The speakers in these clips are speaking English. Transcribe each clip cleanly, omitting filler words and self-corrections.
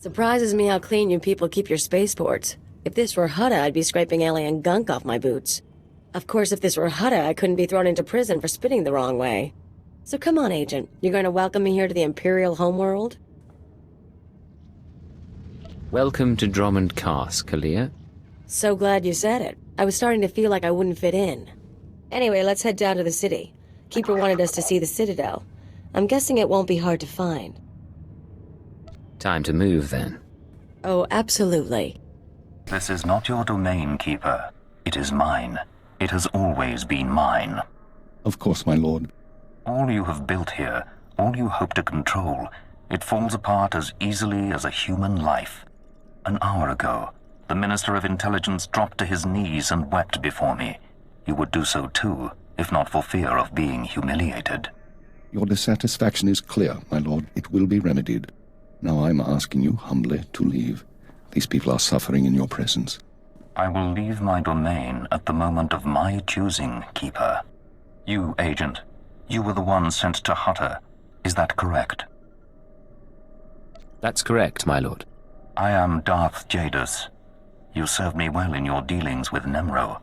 Surprises me how clean you people keep your spaceports. If this were Hutta, I'd be scraping alien gunk off my boots. Of course, if this were Hutta, I couldn't be thrown into prison for spitting the wrong way. So come on, Agent. You're going to welcome me here to the Imperial homeworld? Welcome to Drummond Cast, Kalia. So glad you said it. I was starting to feel like I wouldn't fit in. Anyway, let's head down to the city. Keeper wanted us to see the Citadel. I'm guessing it won't be hard to find. Time to move, then. Oh, absolutely. This is not your domain, Keeper. It is mine. It has always been mine. Of course, my lord. All you have built here, all you hope to control, it falls apart as easily as a human life. An hour ago, the Minister of Intelligence dropped to his knees and wept before me. You would do so too, if not for fear of being humiliated. Your dissatisfaction is clear, my lord. It will be remedied. Now I'm asking you humbly to leave. These people are suffering in your presence. I will leave my domain at the moment of my choosing, Keeper. You, Agent, you were the one sent to Hutta. Is that correct? That's correct, my lord. I am Darth Jadus. You served me well in your dealings with Nemro.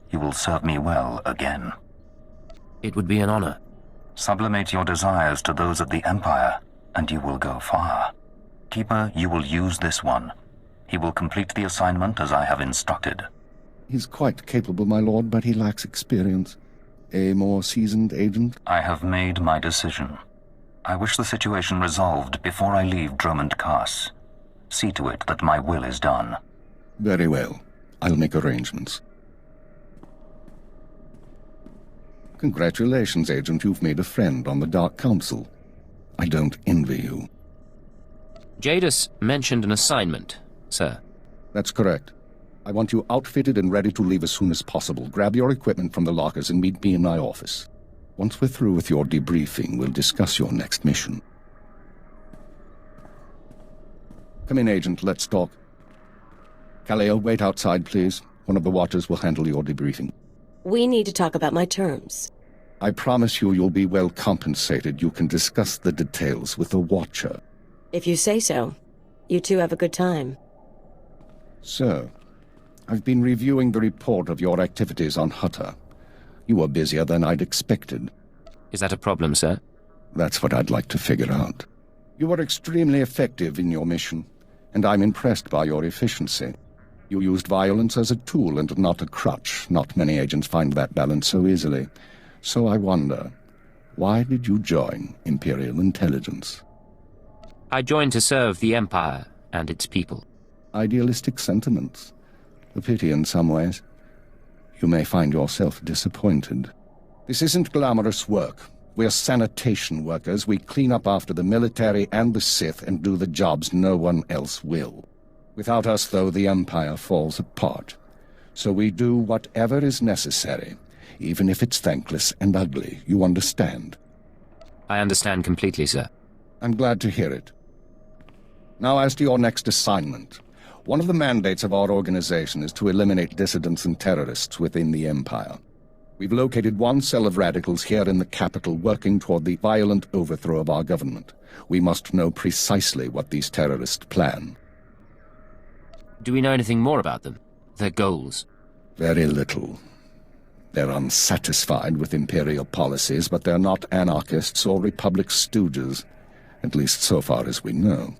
You will serve me well again. It would be an honor. Sublimate your desires to those of the Empire, and you will go far. Keeper, you will use this one. He will complete the assignment as I have instructed. He's quite capable, my lord, but he lacks experience. A more seasoned agent? I have made my decision. I wish the situation resolved before I leave Drummond Cast. See to it that my will is done. Very well. I'll make arrangements. Congratulations, Agent. You've made a friend on the Dark Council. I don't envy you. Jadus mentioned an assignment, sir. That's correct. I want you outfitted and ready to leave as soon as possible. Grab your equipment from the lockers and meet me in my office. Once we're through with your debriefing, we'll discuss your next mission. Come in, Agent. Let's talk. Kaleo, wait outside, please. One of the watchers will handle your debriefing. We need to talk about my terms. I promise you you'll be well compensated. You can discuss the details with the watcher. If you say so. You two have a good time. Sir, I've been reviewing the report of your activities on Hutta. You are busier than I'd expected. Is that a problem, sir? That's what I'd like to figure out. You were extremely effective in your mission, and I'm impressed by your efficiency. You used violence as a tool and not a crutch. Not many agents find that balance so easily. So I wonder, why did you join Imperial Intelligence? I joined to serve the Empire and its people. Idealistic sentiments. A pity in some ways. You may find yourself disappointed. This isn't glamorous work. We're sanitation workers. We clean up after the military and the Sith and do the jobs no one else will. Without us, though, the Empire falls apart. So we do whatever is necessary, even if it's thankless and ugly. You understand? I understand completely, sir. I'm glad to hear it. Now, as to your next assignment. One of the mandates of our organization is to eliminate dissidents and terrorists within the Empire. We've located one cell of radicals here in the capital working toward the violent overthrow of our government. We must know precisely what these terrorists plan. Do we know anything more about them? Their goals? Very little. They're unsatisfied with Imperial policies, but they're not anarchists or Republic stooges. At least so far as we know.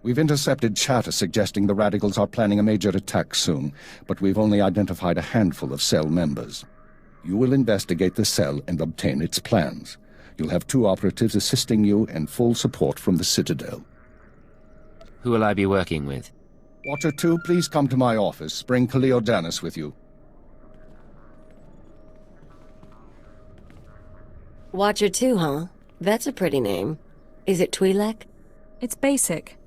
We've intercepted chatter suggesting the radicals are planning a major attack soon, but we've only identified a handful of cell members. You will investigate the cell and obtain its plans. You'll have 2 operatives assisting you and full support from the Citadel. Who will I be working with? Watcher 2, please come to my office. Bring Kaleo Danis with you. Watcher 2, huh? That's a pretty name. Is it Twi'lek? It's basic.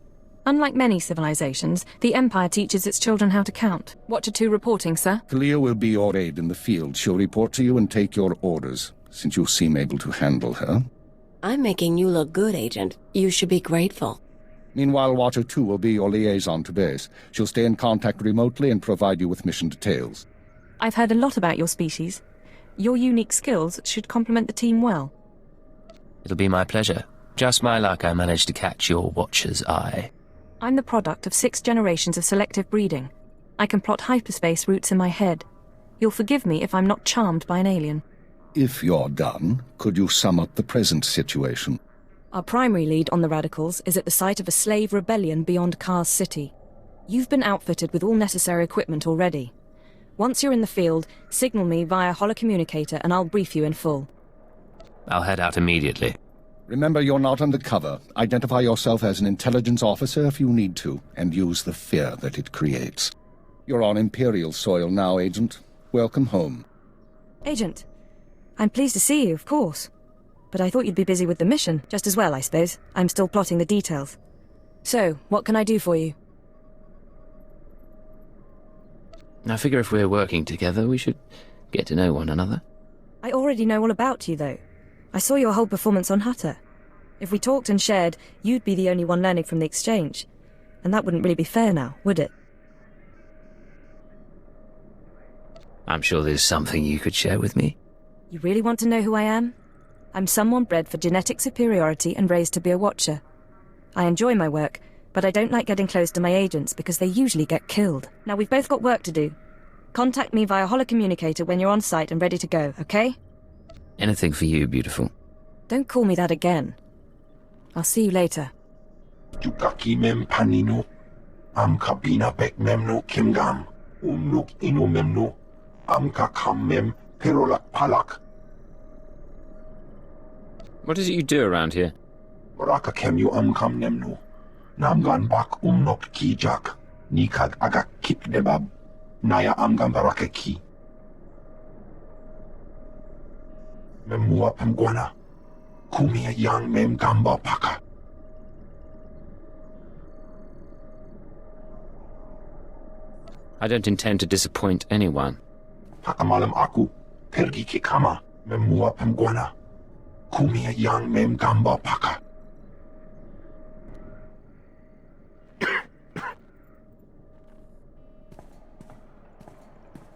Unlike many civilizations, the Empire teaches its children how to count. Watcher 2 reporting, sir. Kaleo will be your aide in the field. She'll report to you and take your orders, since you seem able to handle her. I'm making you look good, Agent. You should be grateful. Meanwhile, Watcher 2 will be your liaison to base. She'll stay in contact remotely and provide you with mission details. I've heard a lot about your species. Your unique skills should complement the team well. It'll be my pleasure. Just my luck I managed to catch your Watcher's eye. I'm the product of 6 generations of selective breeding. I can plot hyperspace routes in my head. You'll forgive me if I'm not charmed by an alien. If you're done, could you sum up the present situation? Our primary lead on the Radicals is at the site of a slave rebellion beyond Kars City. You've been outfitted with all necessary equipment already. Once you're in the field, signal me via holocommunicator and I'll brief you in full. I'll head out immediately. Remember, you're not undercover. Identify yourself as an intelligence officer if you need to, and use the fear that it creates. You're on Imperial soil now, Agent. Welcome home. Agent, I'm pleased to see you, of course. But I thought you'd be busy with the mission, just as well, I suppose. I'm still plotting the details. So, what can I do for you? I figure if we're working together, we should get to know one another. I already know all about you, though. I saw your whole performance on Hutter. If we talked and shared, you'd be the only one learning from the exchange. And that wouldn't really be fair now, would it? I'm sure there's something you could share with me. You really want to know who I am? I'm someone bred for genetic superiority and raised to be a watcher. I enjoy my work, but I don't like getting close to my agents because they usually get killed. Now, we've both got work to do. Contact me via holocommunicator when you're on site and ready to go, okay? Anything for you, beautiful. Don't call me that again. I'll see you later. Jukaki mem panino. Am kabina pek memno kimgam. Nuk ino memno. Am kakam mem perolak palak. What is it you do around here? Baraka kem you kam nemno. Namgan bak nok kijak. Nikag agak kip debab. Naya amgan baraka ki. Memua pemguana. Kumia yang mem gamba paka. I don't intend to disappoint anyone. Pakamalam aku. Pergi ke kama. Memua pemguana. Kumia yang mem gamba paka.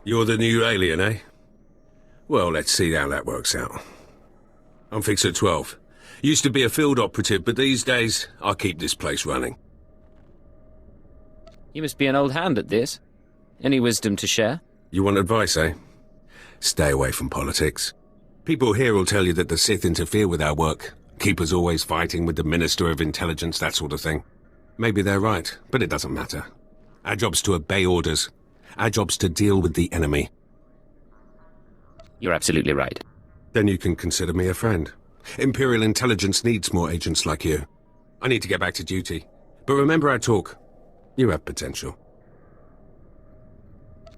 You're the new alien, eh? Well, let's see how that works out. I'm Fixer 12. Used to be a field operative, but these days, I keep this place running. You must be an old hand at this. Any wisdom to share? You want advice, eh? Stay away from politics. People here will tell you that the Sith interfere with our work, keep us always fighting with the Minister of Intelligence, that sort of thing. Maybe they're right, but it doesn't matter. Our job's to obey orders. Our job's to deal with the enemy. You're absolutely right. Then you can consider me a friend. Imperial Intelligence needs more agents like you. I need to get back to duty. But remember our talk. You have potential.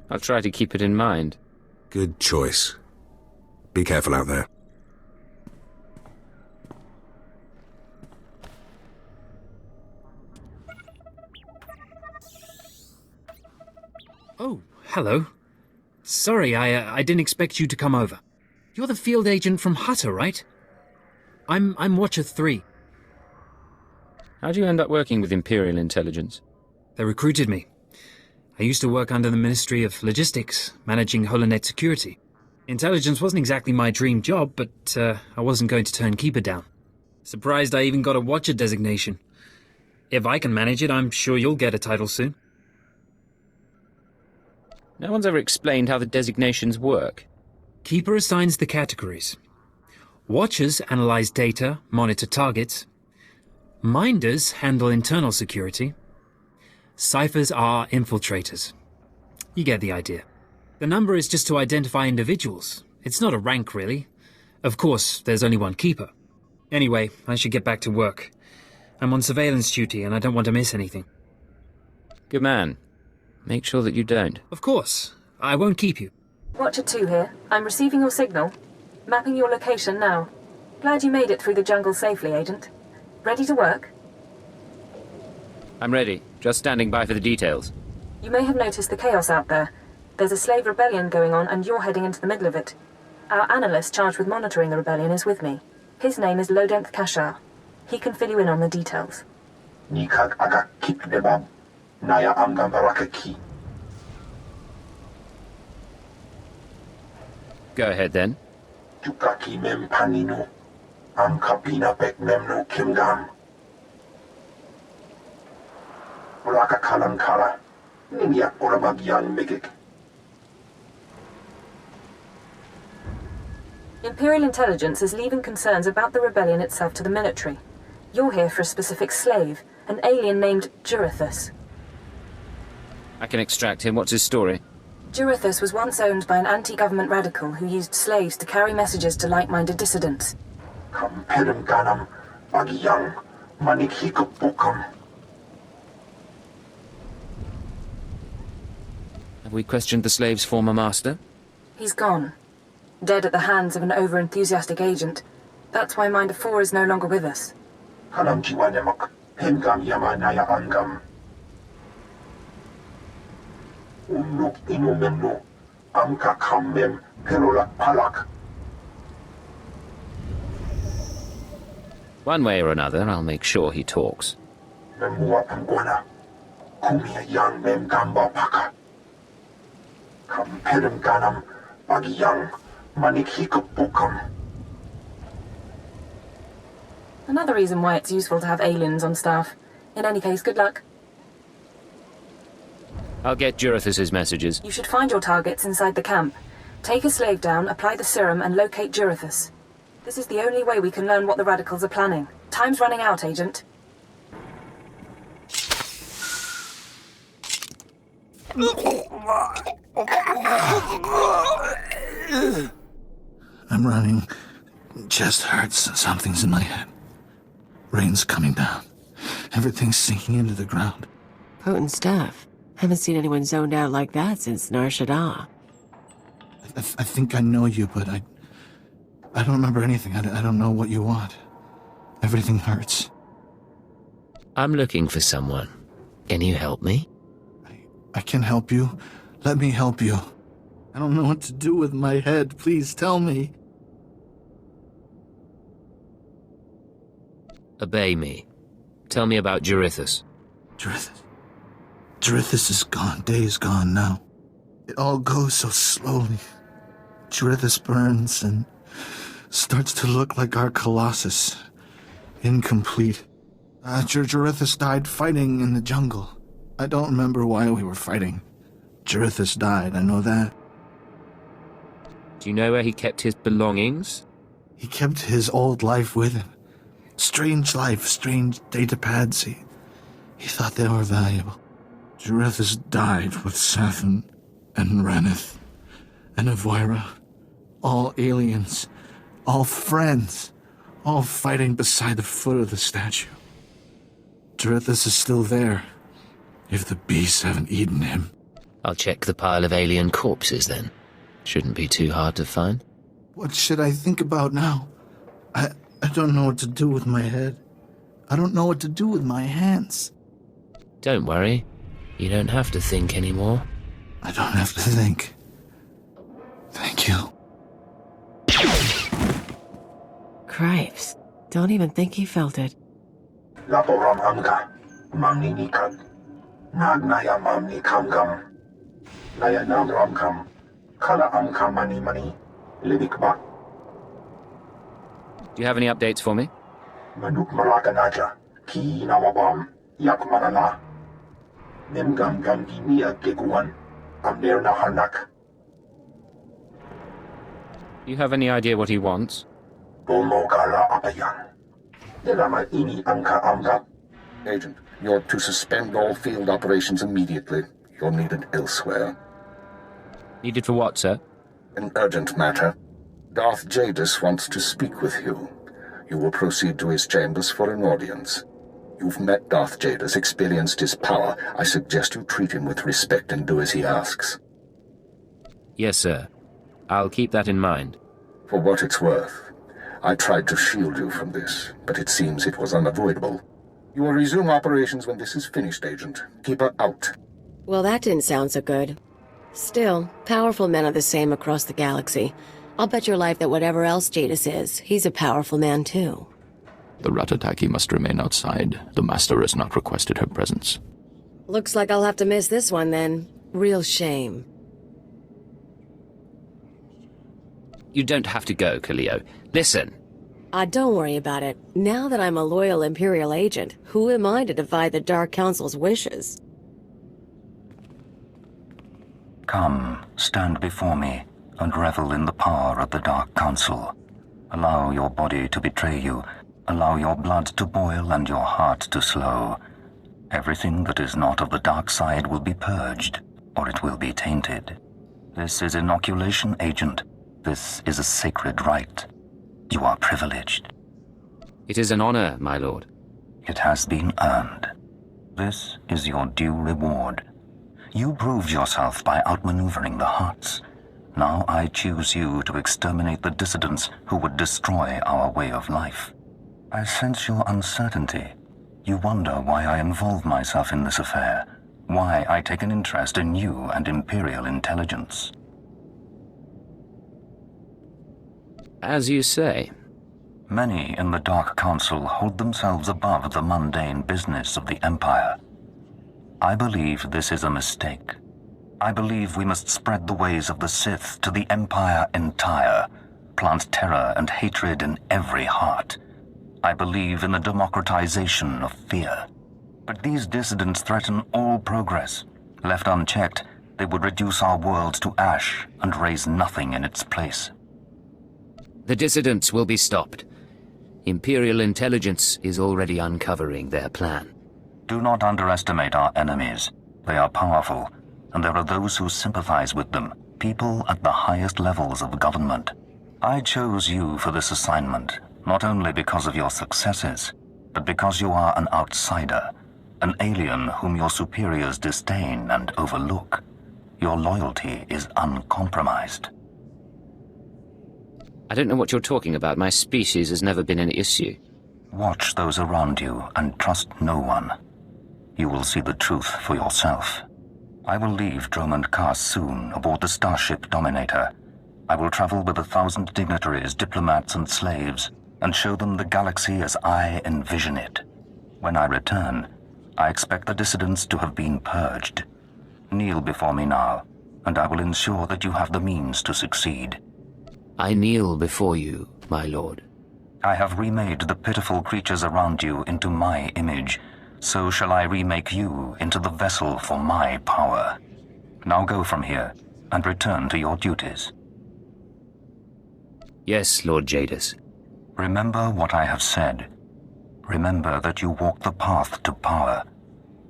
I'll try to keep it in mind. Good choice. Be careful out there. Oh, hello. Sorry, I didn't expect you to come over. You're the field agent from Hutter, right? I'm Watcher 3. How'd you end up working with Imperial Intelligence? They recruited me. I used to work under the Ministry of Logistics, managing Holonet security. Intelligence wasn't exactly my dream job, but I wasn't going to turn Keeper down. Surprised I even got a Watcher designation. If I can manage it, I'm sure you'll get a title soon. No one's ever explained how the designations work. Keeper assigns the categories. Watchers analyze data, monitor targets. Minders handle internal security. Ciphers are infiltrators. You get the idea. The number is just to identify individuals. It's not a rank, really. Of course, there's only one Keeper. Anyway, I should get back to work. I'm on surveillance duty and I don't want to miss anything. Good man. Make sure that you don't. Of course. I won't keep you. Watcher 2 here. I'm receiving your signal. Mapping your location now. Glad you made it through the jungle safely, Agent. Ready to work? I'm ready. Just standing by for the details. You may have noticed the chaos out there. There's a slave rebellion going on and you're heading into the middle of it. Our analyst charged with monitoring the rebellion is with me. His name is Lodenth Kashar. He can fill you in on the details. Nikag agak kip debab. Naya amgan baraka ki. Go ahead then. Jukaki mem panino. Am kabina pek memno kimgam. Raka Kalankala. Nimia Orabagyan Megik. Imperial Intelligence is leaving concerns about the rebellion itself to the military. You're here for a specific slave, an alien named Jurithus. I can extract him. What's his story? Jurithus was once owned by an anti-government radical who used slaves to carry messages to like-minded dissidents. Kamperim Ganam, Bagyang, Manikhikapokam. Have we questioned the slave's former master? He's gone. Dead at the hands of an over-enthusiastic agent. That's why Minder 4 is no longer with us. Kalam Jiwanemak, Hemgam Yamanaya Angam. Unuk Inumemno, Amka Kamem, Perolak Palak. One way or another, I'll make sure he talks. Memua Pangwana, Kumia Yang Mem Gamba Paka. Kamperim Ganam, Bagyang, Manikhikapokam. Another reason why it's useful to have aliens on staff. In any case, good luck. I'll get Jurithus's messages. You should find your targets inside the camp. Take a slave down, apply the serum, and locate Jurithus. This is the only way we can learn what the radicals are planning. Time's running out, Agent. I'm running. Chest hurts. Something's in my head. Rain's coming down. Everything's sinking into the ground. Potent stuff. Haven't seen anyone zoned out like that since Nar Shaddaa. I think I know you, but I don't remember anything. I don't know what you want. Everything hurts. I'm looking for someone. Can you help me? I can help you. Let me help you. I don't know what to do with my head. Please tell me. Obey me. Tell me about Jurithus. Jurithus is gone. Day is gone now. It all goes so slowly. Jurithus burns and starts to look like our Colossus. Incomplete. Jurithus died fighting in the jungle. I don't remember why we were fighting. Jurithus died, I know that. Do you know where he kept his belongings? He kept his old life with him. Strange life, strange data pads. He thought they were valuable. Jurithus died with Sathan and Reneth and Avoira. All aliens, all friends, all fighting beside the foot of the statue. Jurithus is still there, if the beasts haven't eaten him. I'll check the pile of alien corpses then. Shouldn't be too hard to find. What should I think about now? I don't know what to do with my head. I don't know what to do with my hands. Don't worry. You don't have to think anymore. I don't have to think. Thank you. Cripes. Don't even think he felt it. Laporam Amka, Mamni Nikan. Nagnaya Mamni Kamgam. Naya Nam Ramkam. Kala Amka Mani, Libikba. Do you have any updates for me? Manuk Marakanaja, Ki Nawabam, Yakmanala. Memgam Gamginia Giguan, Amner Nahanak. Do you have any idea what he wants? Bomogala Apayan. Delama Ini Anka Amga. Agent, you're to suspend all field operations immediately. You're needed elsewhere. Needed for what, sir? An urgent matter. Darth Jadis wants to speak with you. You will proceed to his chambers for an audience. You've met Darth Jadis, experienced his power. I suggest you treat him with respect and do as he asks. Yes, sir. I'll keep that in mind. For what it's worth, I tried to shield you from this, but it seems it was unavoidable. You will resume operations when this is finished, Agent. Keep her out. Well, that didn't sound so good. Still, powerful men are the same across the galaxy. I'll bet your life that whatever else Jadis is, he's a powerful man too. The Ratataki must remain outside. The Master has not requested her presence. Looks like I'll have to miss this one then. Real shame. You don't have to go, Khalio. Listen. Don't worry about it. Now that I'm a loyal Imperial agent, who am I to defy the Dark Council's wishes? Come, stand before me, and revel in the power of the Dark Council. Allow your body to betray you. Allow your blood to boil and your heart to slow. Everything that is not of the dark side will be purged, or it will be tainted. This is inoculation, Agent. This is a sacred rite. You are privileged. It is an honor, my lord. It has been earned. This is your due reward. You proved yourself by outmaneuvering the Huts. Now I choose you to exterminate the dissidents who would destroy our way of life. I sense your uncertainty. You wonder why I involve myself in this affair, why I take an interest in you and Imperial intelligence. As you say. Many in the Dark Council hold themselves above the mundane business of the Empire. I believe this is a mistake. I believe we must spread the ways of the Sith to the Empire entire, plant terror and hatred in every heart. I believe in the democratization of fear. But these dissidents threaten all progress. Left unchecked, they would reduce our world to ash and raise nothing in its place. The dissidents will be stopped. Imperial intelligence is already uncovering their plan. Do not underestimate our enemies. They are powerful, and there are those who sympathize with them, people at the highest levels of government. I chose you for this assignment, not only because of your successes, but because you are an outsider, an alien whom your superiors disdain and overlook. Your loyalty is uncompromised. I don't know what you're talking about. My species has never been an issue. Watch those around you and trust no one. You will see the truth for yourself. I will leave Dromund Kaas soon aboard the starship Dominator. I will travel with 1,000 dignitaries, diplomats, and slaves, and show them the galaxy as I envision it. When I return, I expect the dissidents to have been purged. Kneel before me now, and I will ensure that you have the means to succeed. I kneel before you, my lord. I have remade the pitiful creatures around you into my image. So shall I remake you into the vessel for my power. Now go from here, and return to your duties. Yes, Lord Jadis. Remember what I have said. Remember that you walk the path to power.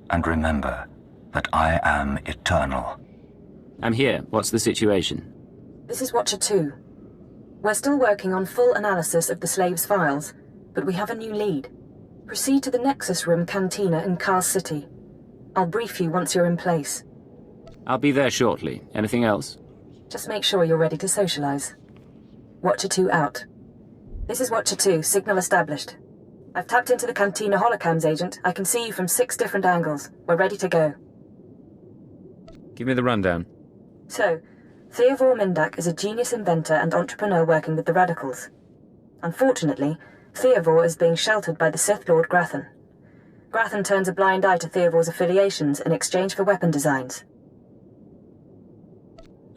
And remember that I am eternal. I'm here. What's the situation? This is Watcher 2. We're still working on full analysis of the slaves' files, but we have a new lead. Proceed to the Nexus Room Cantina in Kaas City. I'll brief you once you're in place. I'll be there shortly. Anything else? Just make sure you're ready to socialize. Watcher 2 out. This is Watcher 2, signal established. I've tapped into the Cantina holocams, Agent. I can see you from 6 different angles. We're ready to go. Give me the rundown. So, Theovor Mindak is a genius inventor and entrepreneur working with the Radicals. Unfortunately, Theovor is being sheltered by the Sith Lord Grathan. Grathan turns a blind eye to Theovor's affiliations in exchange for weapon designs.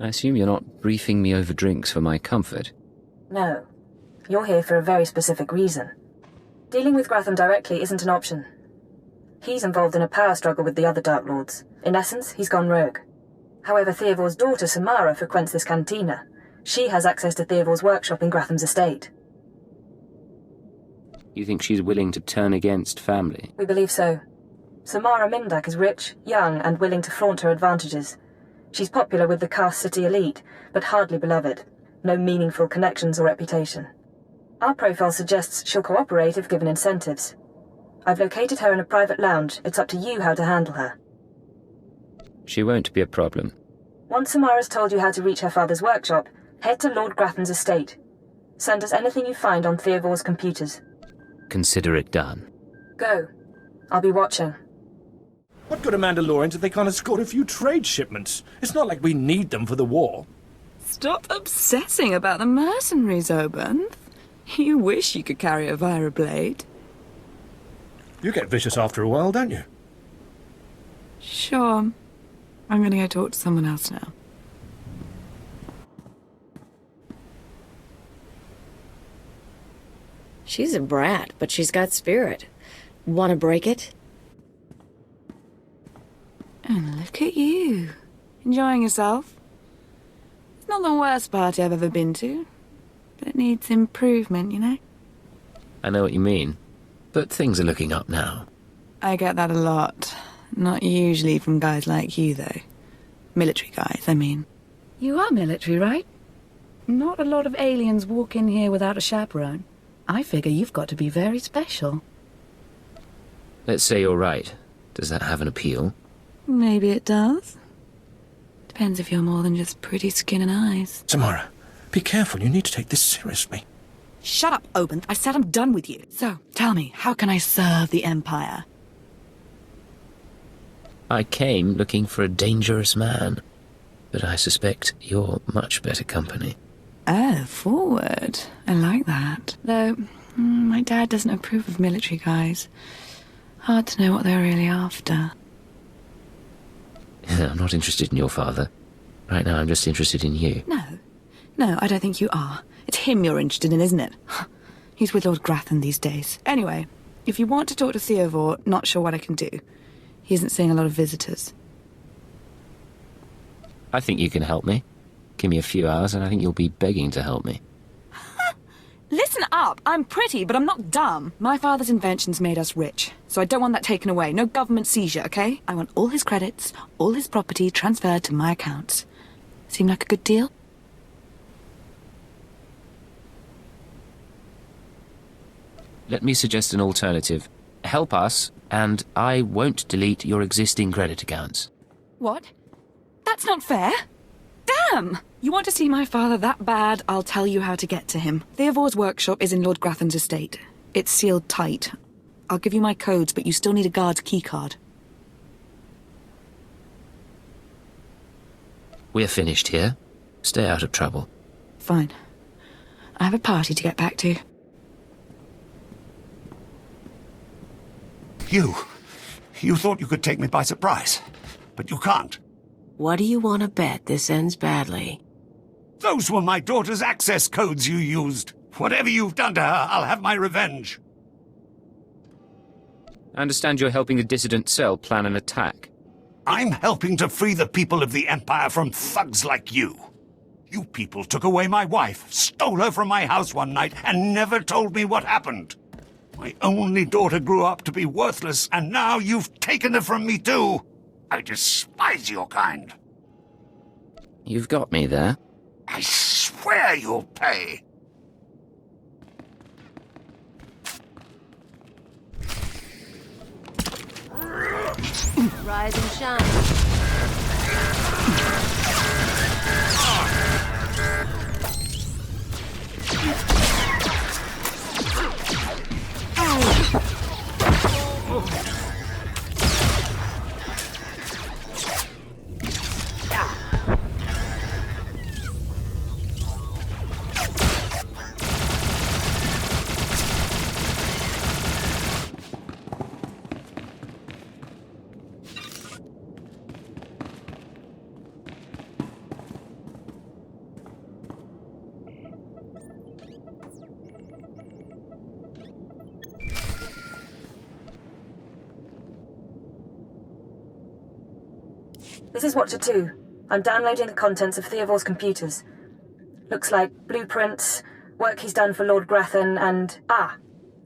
I assume you're not briefing me over drinks for my comfort. No. You're here for a very specific reason. Dealing with Grathan directly isn't an option. He's involved in a power struggle with the other Dark Lords. In essence, he's gone rogue. However, Theovor's daughter Samara frequents this cantina. She has access to Theovor's workshop in Gratham's estate. You think she's willing to turn against family? We believe so. Samara Mindak is rich, young, and willing to flaunt her advantages. She's popular with the Kaas City elite, but hardly beloved. No meaningful connections or reputation. Our profile suggests she'll cooperate if given incentives. I've located her in a private lounge. It's up to you how to handle her. She won't be a problem. Once Samara's told you how to reach her father's workshop, head to Lord Grathan's estate. Send us anything you find on Theovor's computers. Consider it done. Go. I'll be watching. What good are Mandalorians if they can't escort a few trade shipments? It's not like we need them for the war. Stop obsessing about the mercenaries, Obanth. You wish you could carry a Vira blade. You get vicious after a while, don't you? Sure. I'm gonna go talk to someone else now. She's a brat, but she's got spirit. Wanna break it? And look at you. Enjoying yourself. It's not the worst party I've ever been to. But it needs improvement, you know? I know what you mean, but things are looking up now. I get that a lot. Not usually from guys like you, though. Military guys, I mean. You are military, right? Not a lot of aliens walk in here without a chaperone. I figure you've got to be very special. Let's say you're right. Does that have an appeal? Maybe it does. Depends if you're more than just pretty skin and eyes. Tamara, be careful. You need to take this seriously. Shut up, Oben. I said I'm done with you. So, tell me, how can I serve the Empire? I came looking for a dangerous man, but I suspect you're much better company. Oh, forward. I like that. Though, my dad doesn't approve of military guys. Hard to know what they're really after. I'm not interested in your father. Right now I'm just interested in you. No, I don't think you are. It's him you're interested in, isn't it? He's with Lord Grathan these days. Anyway, if you want to talk to SWTOR, not sure what I can do. He isn't seeing a lot of visitors. I think you can help me. Give me a few hours and I think you'll be begging to help me. Listen up! I'm pretty, but I'm not dumb. My father's inventions made us rich, so I don't want that taken away. No government seizure, okay? I want all his credits, all his property transferred to my accounts. Seem like a good deal? Let me suggest an alternative. Help us, and I won't delete your existing credit accounts. What? That's not fair! Damn! You want to see my father that bad, I'll tell you how to get to him. SWTOR's workshop is in Lord Grathan's estate. It's sealed tight. I'll give you my codes, but you still need a guard's keycard. We're finished here. Stay out of trouble. Fine. I have a party to get back to. You thought you could take me by surprise, but you can't. What do you want to bet this ends badly? Those were my daughter's access codes you used. Whatever you've done to her, I'll have my revenge. I understand you're helping the dissident cell plan an attack. I'm helping to free the people of the Empire from thugs like you. You people took away my wife, stole her from my house one night, and never told me what happened. My only daughter grew up to be worthless, and now you've taken her from me too. I despise your kind. You've got me there. I swear you'll pay. Rise and shine. This is Watcher 2. I'm downloading the contents of SWTOR's computers. Looks like blueprints, work he's done for Lord Grathan, and...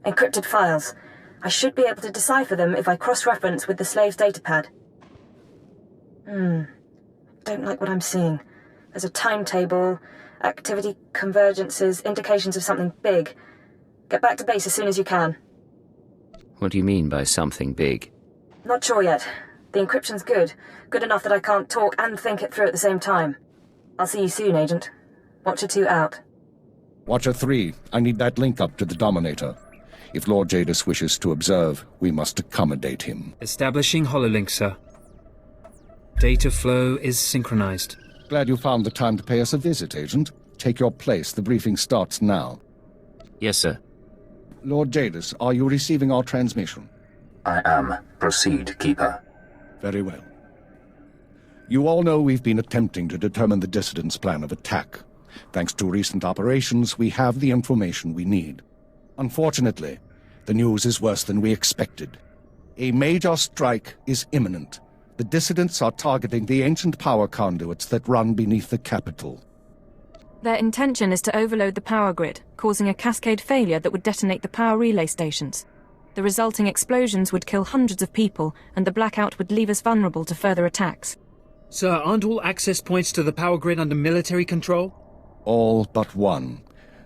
encrypted files. I should be able to decipher them if I cross-reference with the slave's datapad. Don't like what I'm seeing. There's a timetable, activity convergences, indications of something big. Get back to base as soon as you can. What do you mean by something big? Not sure yet. The encryption's good. Good enough that I can't talk and think it through at the same time. I'll see you soon, Agent. Watcher 2 out. Watcher 3, I need that link up to the Dominator. If Lord Jadis wishes to observe, we must accommodate him. Establishing hololink, sir. Data flow is synchronized. Glad you found the time to pay us a visit, Agent. Take your place. The briefing starts now. Yes, sir. Lord Jadis, are you receiving our transmission? I am. Proceed, Keeper. Very well. You all know we've been attempting to determine the dissidents' plan of attack. Thanks to recent operations, we have the information we need. Unfortunately, the news is worse than we expected. A major strike is imminent. The dissidents are targeting the ancient power conduits that run beneath the capital. Their intention is to overload the power grid, causing a cascade failure that would detonate the power relay stations. The resulting explosions would kill hundreds of people, and the blackout would leave us vulnerable to further attacks. Sir, aren't all access points to the power grid under military control? All but one.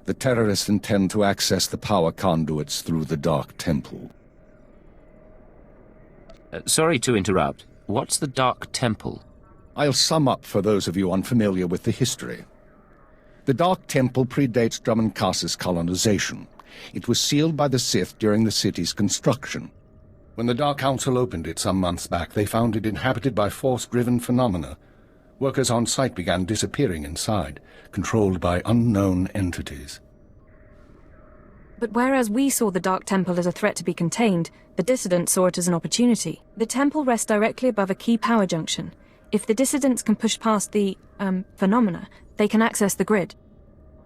The terrorists intend to access the power conduits through the Dark Temple. Sorry to interrupt. What's the Dark Temple? I'll sum up for those of you unfamiliar with the history. The Dark Temple predates Drummoncass's colonization. It was sealed by the Sith during the city's construction. When the Dark Council opened it some months back, they found it inhabited by force-driven phenomena. Workers on site began disappearing inside, controlled by unknown entities. But whereas we saw the Dark Temple as a threat to be contained, the dissidents saw it as an opportunity. The temple rests directly above a key power junction. If the dissidents can push past the, phenomena, they can access the grid.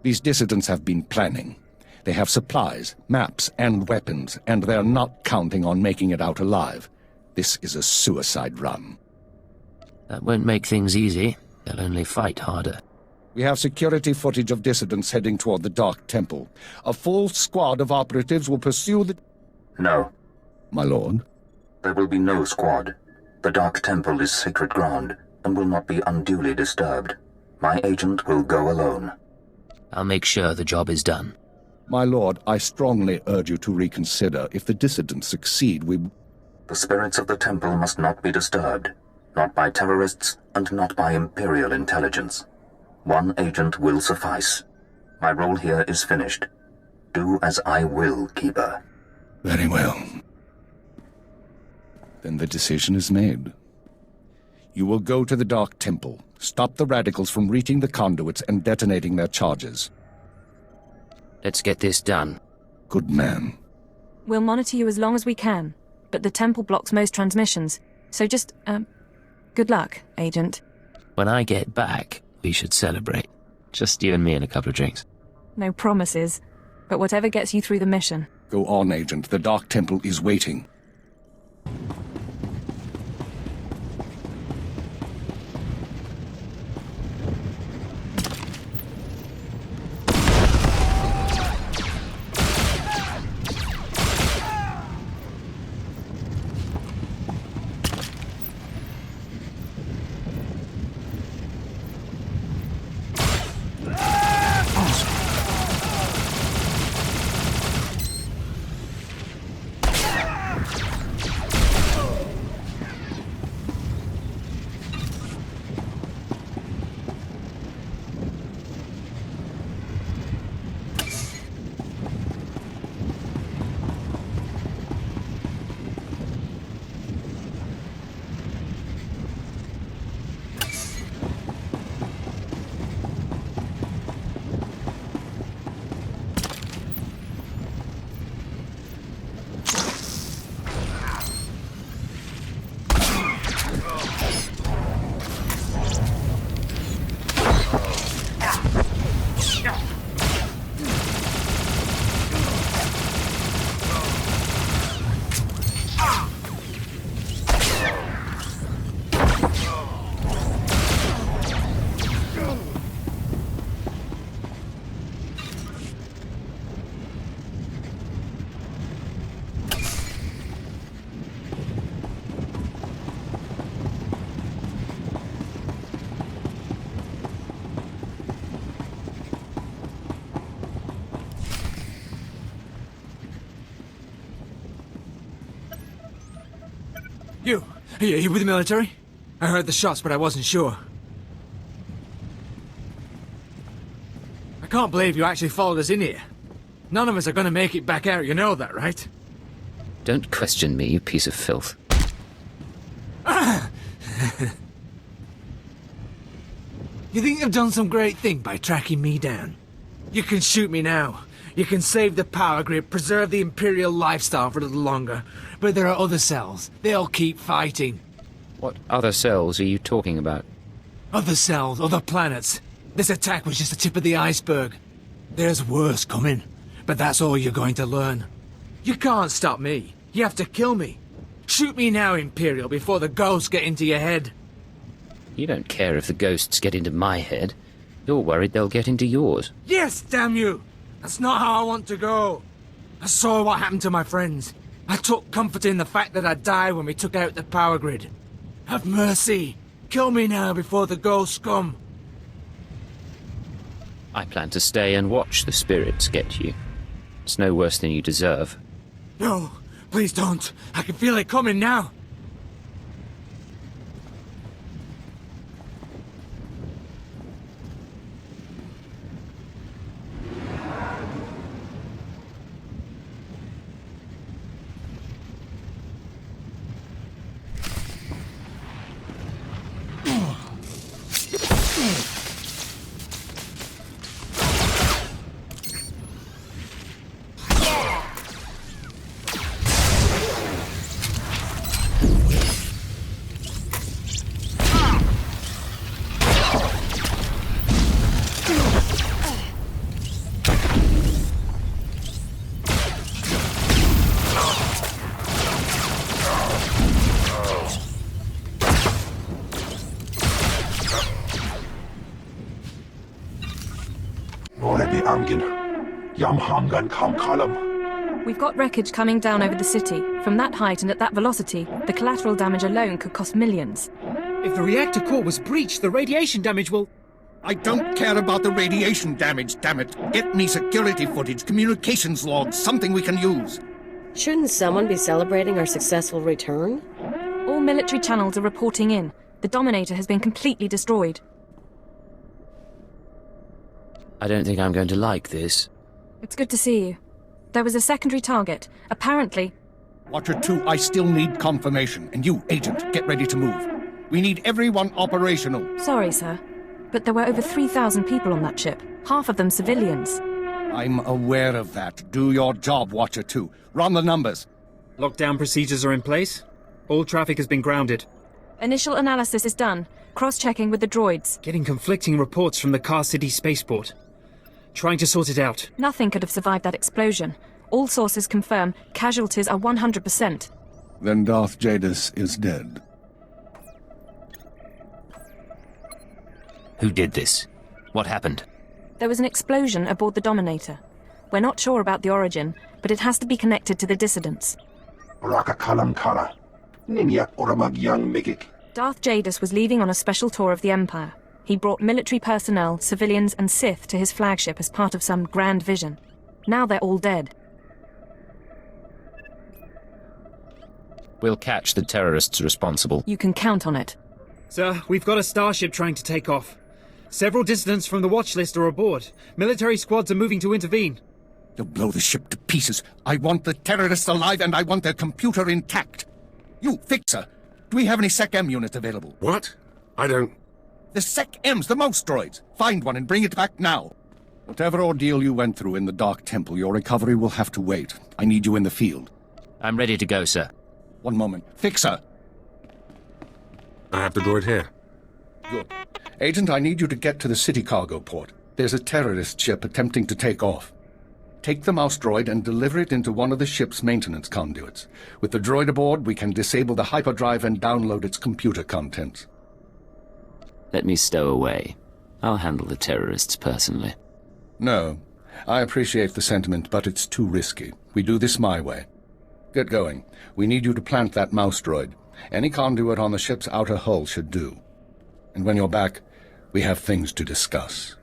These dissidents have been planning. They have supplies, maps, and weapons, and they're not counting on making it out alive. This is a suicide run. That won't make things easy. They'll only fight harder. We have security footage of dissidents heading toward the Dark Temple. A full squad of operatives will pursue the... No. My lord? There will be no squad. The Dark Temple is sacred ground and will not be unduly disturbed. My agent will go alone. I'll make sure the job is done. My lord, I strongly urge you to reconsider. If the dissidents succeed, we... The spirits of the temple must not be disturbed. Not by terrorists, and not by Imperial intelligence. One agent will suffice. My role here is finished. Do as I will, Keeper. Very well. Then the decision is made. You will go to the Dark Temple, stop the radicals from reaching the conduits and detonating their charges. Let's get this done. Good man. We'll monitor you as long as we can, but the temple blocks most transmissions, so just, good luck, Agent. When I get back, we should celebrate. Just you and me and a couple of drinks. No promises, but whatever gets you through the mission. Go on, Agent. The Dark Temple is waiting. You with the military? I heard the shots, but I wasn't sure. I can't believe you actually followed us in here. None of us are gonna make it back out, you know that, right? Don't question me, you piece of filth. You think you've done some great thing by tracking me down? You can shoot me now. You can save the power grid, preserve the Imperial lifestyle for a little longer. But there are other cells. They'll keep fighting. What other cells are you talking about? Other cells, other planets. This attack was just the tip of the iceberg. There's worse coming. but that's all you're going to learn. You can't stop me. You have to kill me. Shoot me now, Imperial, before the ghosts get into your head. You don't care if the ghosts get into my head. You're worried they'll get into yours. Yes, damn you! That's not how I want to go. I saw what happened to my friends. I took comfort in the fact that I died when we took out the power grid. Have mercy. Kill me now before the ghosts come. I plan to stay and watch the spirits get you. It's no worse than you deserve. No, please don't. I can feel it coming now. We've got wreckage coming down over the city. From that height and at that velocity, the collateral damage alone could cost millions. If the reactor core was breached, the radiation damage will... I don't care about the radiation damage, damn it. Get me security footage, communications logs, something we can use. Shouldn't someone be celebrating our successful return? All military channels are reporting in. The Dominator has been completely destroyed. I don't think I'm going to like this. It's good to see you. There was a secondary target. Apparently... Watcher 2, I still need confirmation. And you, Agent, get ready to move. We need everyone operational. Sorry, sir. But there were over 3,000 people on that ship. Half of them civilians. I'm aware of that. Do your job, Watcher 2. Run the numbers. Lockdown procedures are in place. All traffic has been grounded. Initial analysis is done. Cross-checking with the droids. Getting conflicting reports from the Car City spaceport. Trying to sort it out. Nothing could have survived that explosion. All sources confirm casualties are 100%. Then Darth Jadis is dead. Who did this? What happened? There was an explosion aboard the Dominator. We're not sure about the origin, but it has to be connected to the dissidents. Darth Jadis was leaving on a special tour of the Empire. He brought military personnel, civilians, and Sith to his flagship as part of some grand vision. Now they're all dead. We'll catch the terrorists responsible. You can count on it. Sir, we've got a starship trying to take off. Several dissidents from the watch list are aboard. Military squads are moving to intervene. You'll blow the ship to pieces. I want the terrorists alive and I want their computer intact. You, Fixer, do we have any Sec-M units available? What? I don't... The Sec-Ms, the mouse droids. Find one and bring it back now. Whatever ordeal you went through in the Dark Temple, your recovery will have to wait. I need you in the field. I'm ready to go, sir. One moment. Fixer! I have the droid here. Good. Agent, I need you to get to the city cargo port. There's a terrorist ship attempting to take off. Take the mouse droid and deliver it into one of the ship's maintenance conduits. With the droid aboard, we can disable the hyperdrive and download its computer contents. Let me stow away. I'll handle the terrorists personally. No. I appreciate the sentiment, but it's too risky. We do this my way. Get going. We need you to plant that mouse droid. Any conduit on the ship's outer hull should do. And when you're back, we have things to discuss.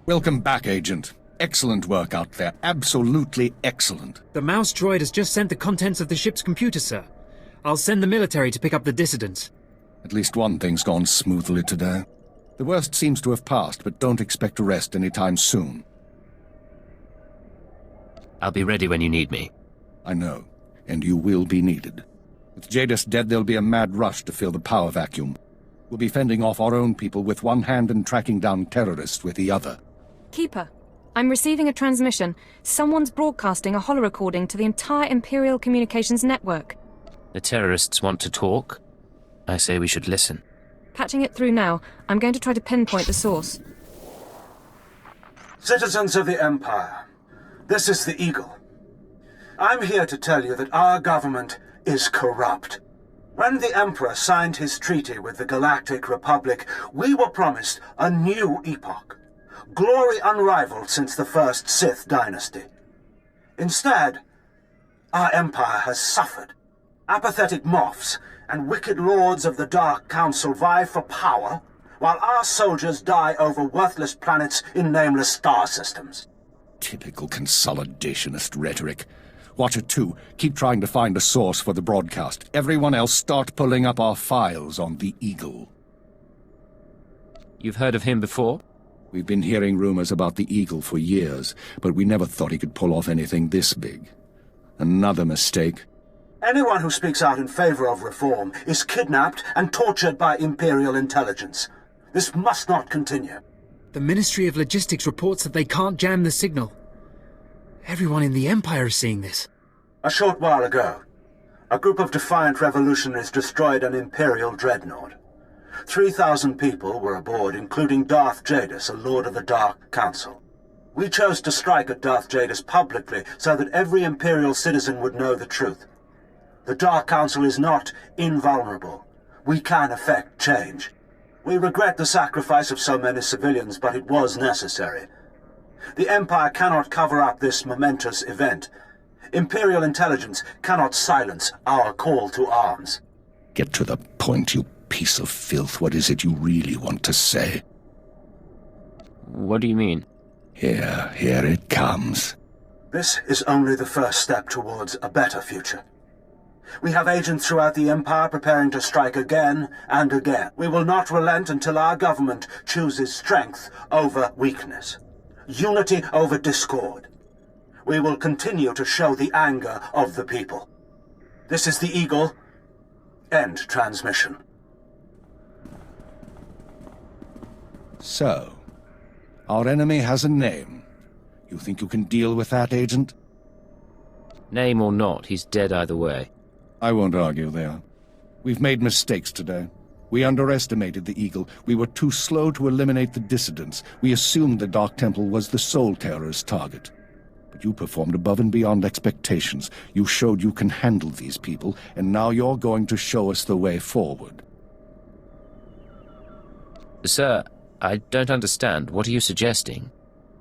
Welcome back, Agent. Excellent work out there. Absolutely excellent. The mouse droid has just sent the contents of the ship's computer, sir. I'll send the military to pick up the dissidents. At least one thing's gone smoothly today. The worst seems to have passed, but don't expect to rest anytime soon. I'll be ready when you need me. I know, and you will be needed. With Jadis dead, there'll be a mad rush to fill the power vacuum. We'll be fending off our own people with one hand and tracking down terrorists with the other. Keeper, I'm receiving a transmission. Someone's broadcasting a holo-recording to the entire Imperial Communications network. The terrorists want to talk? I say we should listen. Patching it through now. I'm going to try to pinpoint the source. Citizens of the Empire, this is the Eagle. I'm here to tell you that our government is corrupt. When the Emperor signed his treaty with the Galactic Republic, we were promised a new epoch. Glory unrivaled since the first Sith dynasty. Instead, our Empire has suffered. Apathetic moffs and wicked lords of the Dark Council vie for power, while our soldiers die over worthless planets in nameless star systems. Typical consolidationist rhetoric. Watcher 2, keep trying to find a source for the broadcast. Everyone else start pulling up our files on the Eagle. You've heard of him before? We've been hearing rumors about the Eagle for years, but we never thought he could pull off anything this big. Another mistake. Anyone who speaks out in favor of reform is kidnapped and tortured by Imperial intelligence. This must not continue. The Ministry of Logistics reports that they can't jam the signal. Everyone in the Empire is seeing this. A short while ago, a group of defiant revolutionaries destroyed an Imperial dreadnought. 3,000 people were aboard, including Darth Jadis, a Lord of the Dark Council. We chose to strike at Darth Jadis publicly so that every Imperial citizen would know the truth. The Dark Council is not invulnerable. We can effect change. We regret the sacrifice of so many civilians, but it was necessary. The Empire cannot cover up this momentous event. Imperial intelligence cannot silence our call to arms. Get to the point, you piece of filth. What is it you really want to say? What do you mean? Here it comes. This is only the first step towards a better future. We have agents throughout the Empire preparing to strike again and again. We will not relent until our government chooses strength over weakness. Unity over discord. We will continue to show the anger of the people. This is the Eagle. End transmission. So, our enemy has a name. You think you can deal with that, Agent? Name or not, he's dead either way. I won't argue there. We've made mistakes today. We underestimated the Eagle. We were too slow to eliminate the dissidents. We assumed the Dark Temple was the sole terrorist target. But you performed above and beyond expectations. You showed you can handle these people, and now you're going to show us the way forward. Sir, I don't understand. What are you suggesting?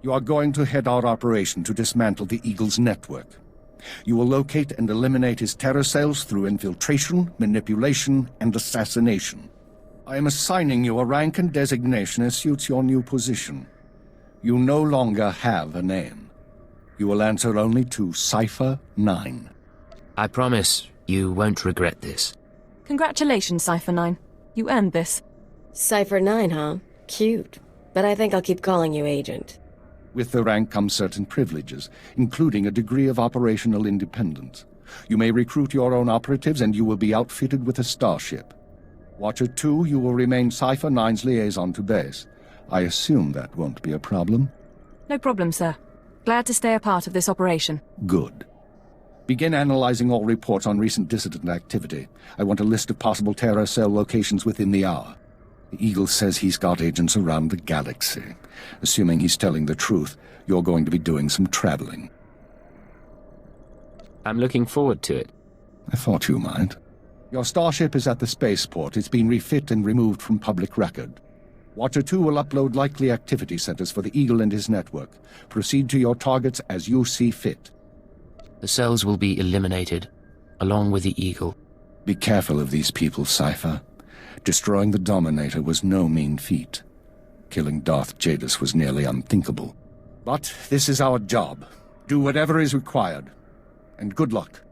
You are going to head our operation to dismantle the Eagle's network. You will locate and eliminate his terror cells through infiltration, manipulation, and assassination. I am assigning you a rank and designation as suits your new position. You no longer have a name. You will answer only to Cypher 9. I promise you won't regret this. Congratulations, Cypher 9. You earned this. Cypher 9, huh? Cute. But I think I'll keep calling you Agent. With the rank comes certain privileges, including a degree of operational independence. You may recruit your own operatives, and you will be outfitted with a starship. Watcher 2, you will remain Cypher 9's liaison to base. I assume that won't be a problem? No problem, sir. Glad to stay a part of this operation. Good. Begin analyzing all reports on recent dissident activity. I want a list of possible terror cell locations within the hour. The Eagle says he's got agents around the galaxy. Assuming he's telling the truth, you're going to be doing some traveling. I'm looking forward to it. I thought you might. Your starship is at the spaceport. It's been refit and removed from public record. Watcher 2 will upload likely activity centers for the Eagle and his network. Proceed to your targets as you see fit. The cells will be eliminated, along with the Eagle. Be careful of these people, Cypher. Destroying the Dominator was no mean feat. Killing Darth Jadis was nearly unthinkable. But this is our job. Do whatever is required. And good luck.